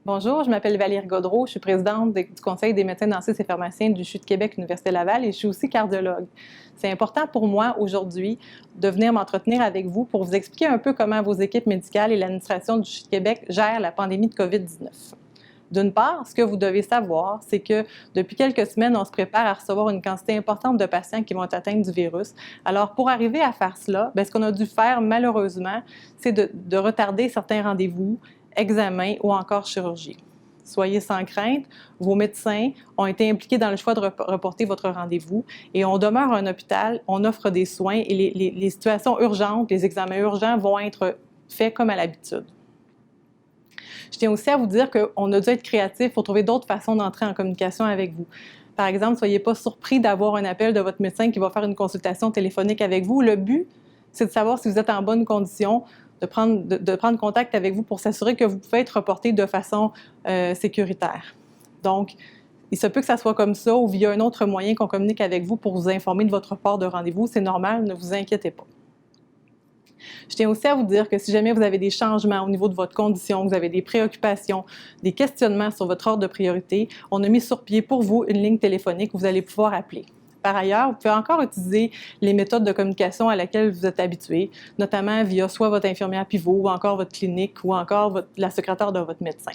Bonjour, je m'appelle Valérie Gaudreault, je suis présidente du Conseil des médecins dentistes et pharmaciens du CHU de Québec, Université Laval, et je suis aussi cardiologue. C'est important pour moi aujourd'hui de venir m'entretenir avec vous pour vous expliquer un peu comment vos équipes médicales et l'administration du CHU de Québec gèrent la pandémie de COVID-19. D'une part, ce que vous devez savoir, c'est que depuis quelques semaines, on se prépare à recevoir une quantité importante de patients qui vont être atteints du virus. Alors, pour arriver à faire cela, ce qu'on a dû faire, malheureusement, c'est de retarder certains rendez-vous, examens ou encore chirurgie. Soyez sans crainte, vos médecins ont été impliqués dans le choix de reporter votre rendez-vous et on demeure un hôpital, on offre des soins et les situations urgentes, les examens urgents vont être faits comme à l'habitude. Je tiens aussi à vous dire qu'on a dû être créatif pour trouver d'autres façons d'entrer en communication avec vous. Par exemple, ne soyez pas surpris d'avoir un appel de votre médecin qui va faire une consultation téléphonique avec vous. Le but, c'est de savoir si vous êtes en bonne condition, de prendre contact avec vous pour s'assurer que vous pouvez être reporté de façon sécuritaire. Donc, il se peut que ça soit comme ça ou via un autre moyen qu'on communique avec vous pour vous informer de votre report de rendez-vous. C'est normal, ne vous inquiétez pas. Je tiens aussi à vous dire que si jamais vous avez des changements au niveau de votre condition, vous avez des préoccupations, des questionnements sur votre ordre de priorité, on a mis sur pied pour vous une ligne téléphonique où vous allez pouvoir appeler. Par ailleurs, vous pouvez encore utiliser les méthodes de communication à laquelle vous êtes habitué, notamment via soit votre infirmière pivot ou encore votre clinique ou encore la secrétaire de votre médecin.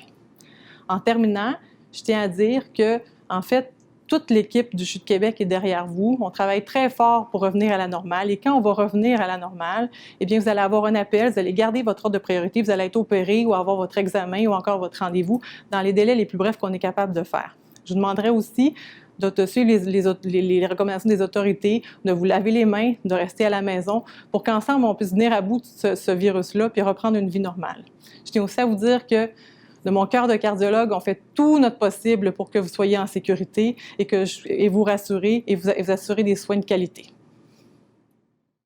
En terminant, je tiens à dire que, en fait, toute l'équipe du CHU de Québec est derrière vous. On travaille très fort pour revenir à la normale. Et quand on va revenir à la normale, eh bien, vous allez avoir un appel, vous allez garder votre ordre de priorité, vous allez être opéré ou avoir votre examen ou encore votre rendez-vous dans les délais les plus brefs qu'on est capable de faire. Je vous demanderai aussi de suivre les recommandations des autorités, de vous laver les mains, de rester à la maison pour qu'ensemble, on puisse venir à bout de ce virus-là puis reprendre une vie normale. Je tiens aussi à vous dire que de mon cœur de cardiologue, on fait tout notre possible pour que vous soyez en sécurité et vous rassurer et vous assurer des soins de qualité.